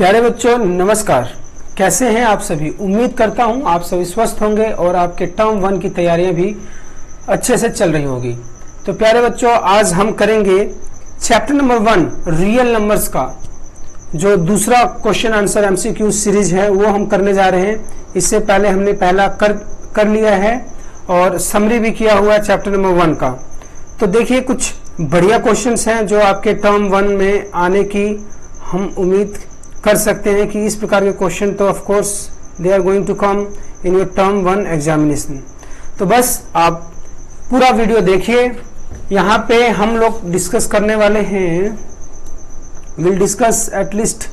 प्यारे बच्चों नमस्कार। कैसे हैं आप सभी। उम्मीद करता हूं आप सभी स्वस्थ होंगे और आपके टर्म 1 की तैयारियां भी अच्छे से चल रही होगी। तो प्यारे बच्चों आज हम करेंगे चैप्टर नंबर 1 रियल नंबर्स का जो दूसरा क्वेश्चन आंसर एमसीक्यू सीरीज है वो हम करने जा रहे हैं। इससे पहले हमने पहला कर लिया है और समरी भी किया हुआ है चैप्टर नंबर 1 का। तो देखिए कुछ बढ़िया क्वेश्चंस हैं जो आपके टर्म 1 में आने की हम उम्मीद कर सकते हैं कि इस प्रकार के क्वेश्चन तो of course they are going to come in your term 1 examination. तो बस आप पूरा वीडियो देखिए। यहाँ पे हम लोग डिस्कस करने वाले हैं, will discuss at least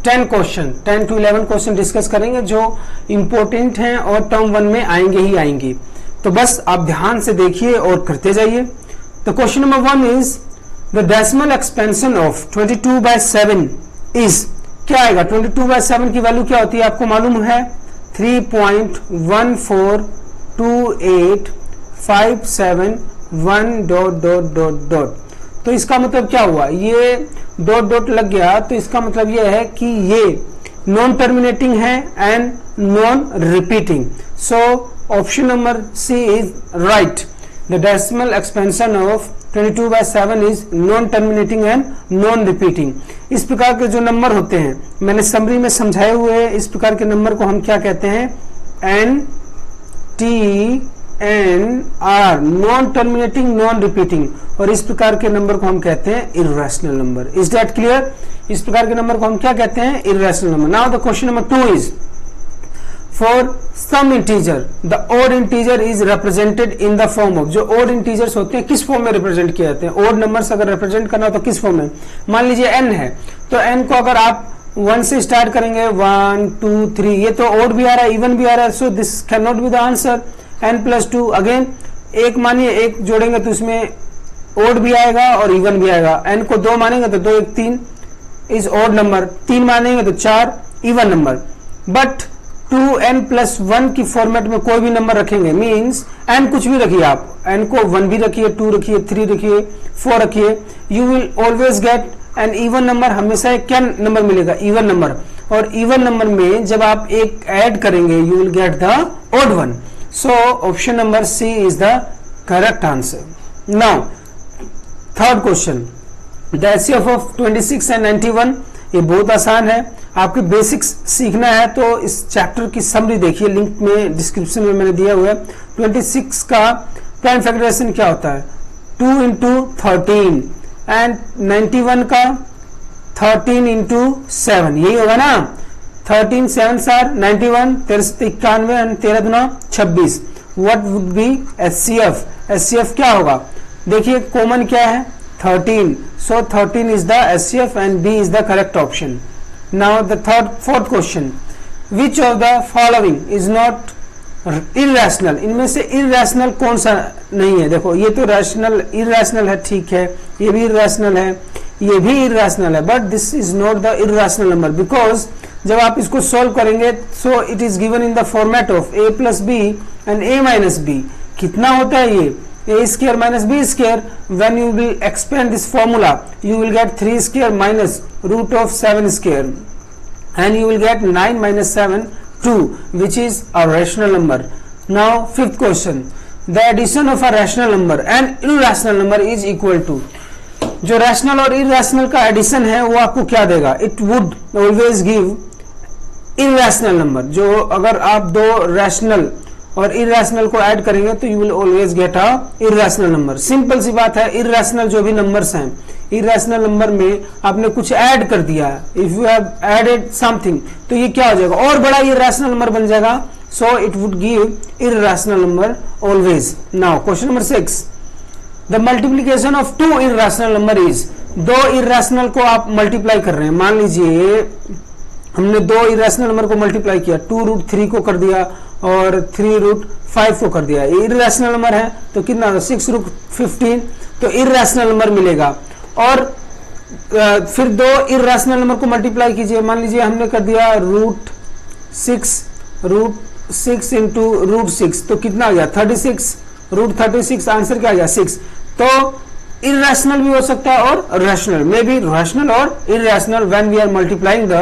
10 question, 10 to 11 question discuss करेंगे जो इंपॉर्टेंट हैं और टर्म 1 में आएंगे ही आएंगे। तो बस आप ध्यान से देखिए और करते जाइए। तो question number 1 is the decimal expansion of 22/7 is, क्या आएगा 22/7 की वैल्यू क्या होती है आपको मालूम है 3.1428571 ... तो इसका मतलब क्या हुआ, ये डॉट लग गया तो इसका मतलब ये है कि ये नॉन टर्मिनेटिंग है and non repeating. So option number C is right. The decimal expansion of 22/7 is non terminating and non repeating. इस प्रकार के जो नंबर होते हैं मैंने समरी में समझाए हुए हैं। इस प्रकार के नंबर को हम क्या कहते हैं, NTNR, non terminating non repeating. और इस प्रकार के नंबर को हम कहते हैं irrational number. Is that clear. इस प्रकार के नंबर को हम क्या कहते हैं, irrational number. Now the question number 2 is For some integer, the odd integer is represented in the form of, जो odd integers होते हैं किस फॉर्म में रिप्रेजेंट किए जाते हैं। odd numbers अगर रिप्रेजेंट करना हो तो किस फॉर्म में, मान लीजिए n है तो n को अगर आप 1 से स्टार्ट करेंगे 1 2 3, ये तो odd भी आ रहा है इवन भी आ रहा है। So this can not be the answer. n+2 again एक मानिए, एक जोड़ेंगे तो इसमें odd भी आएगा और इवन भी आएगा। n को 2 मानेंगे तो 2 1 3 इज odd नंबर, 3 मानेंगे तो 4 इवन नंबर। बट 2n+1 की फॉर्मेट में कोई भी नंबर रखेंगे मींस n कुछ भी रखिए आप, n को 1 भी रखिए, 2 रखिए, 3 रखिए, 4 रखिए, you will always get an even number. हमेशा एक क्या नंबर मिलेगा, इवन नंबर। और इवन नंबर में जब आप एक ऐड करेंगे you will get the odd one. So option number C is the correct answer. Now third question, the HCF of 26 and 91। ये बहुत आसान है, आपके बेसिक्स सीखना है तो इस चैप्टर की समरी देखिए, लिंक में डिस्क्रिप्शन में मैंने दिया हुआ है। 26 का प्राइम फैक्टराइजेशन क्या होता है 2 into 13 एंड 91 का 13 into 7, यही होगा ना। 13 7 सार 91, 13 एंड 13 दूना 26। What would be HCF. HCF क्या होगा, देखिए कॉमन क्या है 13, so 13 is the HCF and B is the correct option. Now the fourth question, which of the following is not irrational। इनमें से irrational कौन सा नहीं है। देखो ये तो rational irrational है, ठीक है, ये भी irrational है, ये भी irrational है, but this is not the irrational number because जब आप इसको solve करेंगे so it is given in the format of a plus b and a minus b। कितना होता है ये a square minus b square। when you will expand this formula you will get 3 square minus root of 7 square and you will get 9 minus 7 2, which is a rational number। now fifth question, the addition of a rational number and irrational number is equal to। जो rational और irrational का addition है वो आपको क्या देगा, it would always give irrational number। जो अगर आप दो rational और इरेशनल को ऐड करेंगे तो you will always get a irrational number. Simple सी बात है, इरेशनल जो भी नंबर्स हैं, इरेशनल नंबर में आपने कुछ ऐड कर दिया, if you have added something तो ये क्या हो जाएगा, और बड़ा इरेशनल नंबर बन जाएगा। So it would give irrational number always. Now question number 6, the multiplication of 2 irrational number is. 2 irrational को आप मल्टीप्लाई कर रहे हैं, मान लीजिए हमने 2 इरेशनल नंबर को मल्टीप्लाई किया, 2√3 को कर दिया और 3√5 को कर दिया। ये इरेशनल नंबर है तो कितना 6√15, तो इरेशनल नंबर मिलेगा। और फिर 2 इरेशनल नंबर को मल्टीप्लाई कीजिए, मान लीजिए हमने कर दिया √6 into √6 तो कितना आ गया 36, √36 आंसर क्या आ गया 6। तो इरेशनल भी हो सकता है और रैशनल, मे बी रैशनल और irrational when we are multiplying the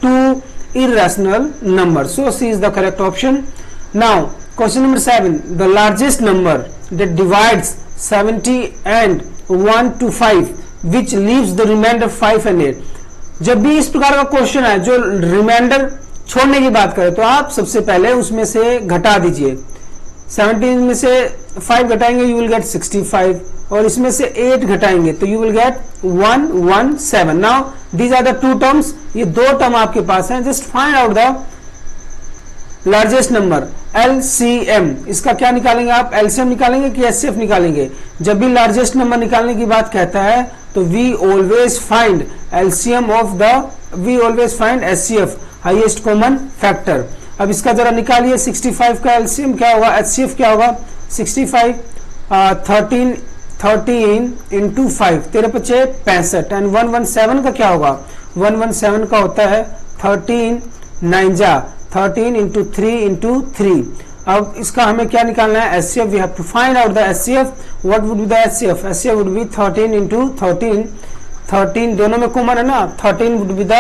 2 irrational numbers. So C is the correct option. Now question number 7, the largest number that divides 70 and 1 to 5 which leaves the remainder 5 and 8. जब भी इस प्रकार का question है जो reminder छोड़ने की बात करें तो आप सबसे पहले उसमें से घटा दीजिए. 17 में से 5 घटाएंगे यू विल गेट 65 और इसमें से 8 घटाएंगे तो you will get 117. Now these are the two terms, ये दो टर्म आपके पास हैं. Just find out the largest number LCM. इसका क्या निकालेंगे आप? LCM निकालेंगे कि HCF निकालेंगे? जब भी लार्जेस्ट नंबर निकालने की बात कहता है तो we always find LCM of the, we always find HCF highest common factor. अब इसका जरा निकालिए. 65 का LCM क्या होगा, HCF क्या होगा? 65 13 इंटू 5 13 बचे 65 एंड 117 का क्या होगा? 117 का होता है 13 9 जा 13 इंटू 3 इंटू 3. अब इसका हमें क्या निकालना है? HCF. We have to find out the HCF. What would be the HCF? HCF would be 13 into 13. 13 दोनों में कॉमन है ना. 13 would be the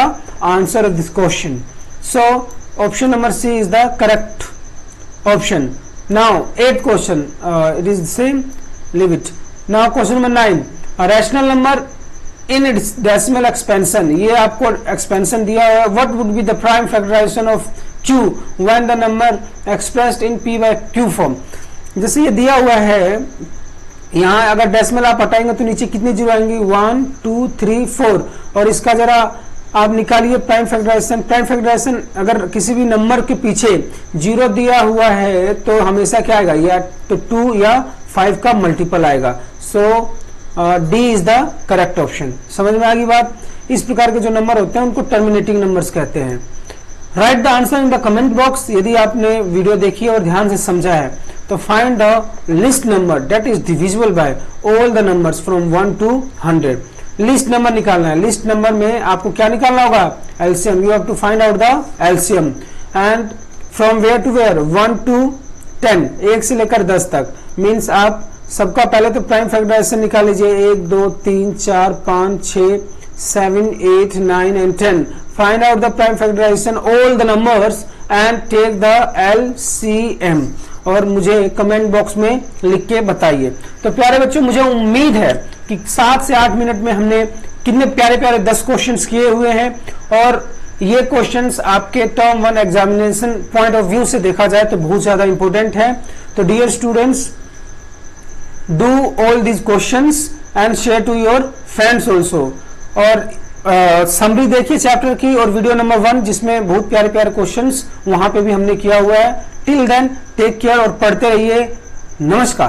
answer of this question. So option number C is the correct option. Now 8th question, it is the same, leave it. Now question number 9, a rational number in its decimal expansion. ये आपको expansion दिया है. What would be the prime factorization of Q when the number expressed in P by Q form? जैसे ये दिया हुआ है, यहाँ अगर डेसिमल आप हटाएंगे तो नीचे कितनी जीरो आएंगी? 1 2 3 4. और इसका जरा आप निकालिए प्राइम फैक्टराइजेशन. प्राइम फैक्टराइजेशन अगर किसी भी नंबर के पीछे जीरो दिया हुआ है तो हमेशा क्या आएगा? या तो 2 या 5 का मल्टीपल आएगा. So D is the correct option. समझ में आ गई बात? इस प्रकार के जो नंबर होते हैं उनको टर्मिनेटिंग नंबर्स कहते हैं. Right the answer in the comment box. यदि आपने वीडियो देखी है और ध्यान से समझा है तो find the list number that is divisible by all the numbers from 1 to 100. List number निकालना है. लिस्ट नंबर में आपको क्या निकालना होगा? LCM. You have to find out the LCM and from where to where 1 to 10, 1 से लेकर 10 तक. मीन्स आप सबका पहले तो प्राइम फैक्टराइजेशन निकाल लीजिए. 1 2 3 4 5 6 7 8 9 and 10. Find out the prime factorization all the numbers and take the LCM और मुझे कमेंट बॉक्स में लिख के बताइए. तो प्यारे बच्चों, मुझे उम्मीद है कि 7 से 8 मिनट में हमने कितने प्यारे प्यारे 10 क्वेश्चंस किए हुए हैं. और ये क्वेश्चंस आपके term 1 examination point of view से देखा जाए तो बहुत ज्यादा इंपॉर्टेंट है. तो dear students, do all these questions and share to your friends also. और समरी देखिए चैप्टर की और वीडियो नंबर 1 जिसमें बहुत प्यारे प्यारे क्वेश्चंस वहां पे भी हमने किया हुआ है. टिल देन टेक केयर और पढ़ते रहिए. नमस्कार.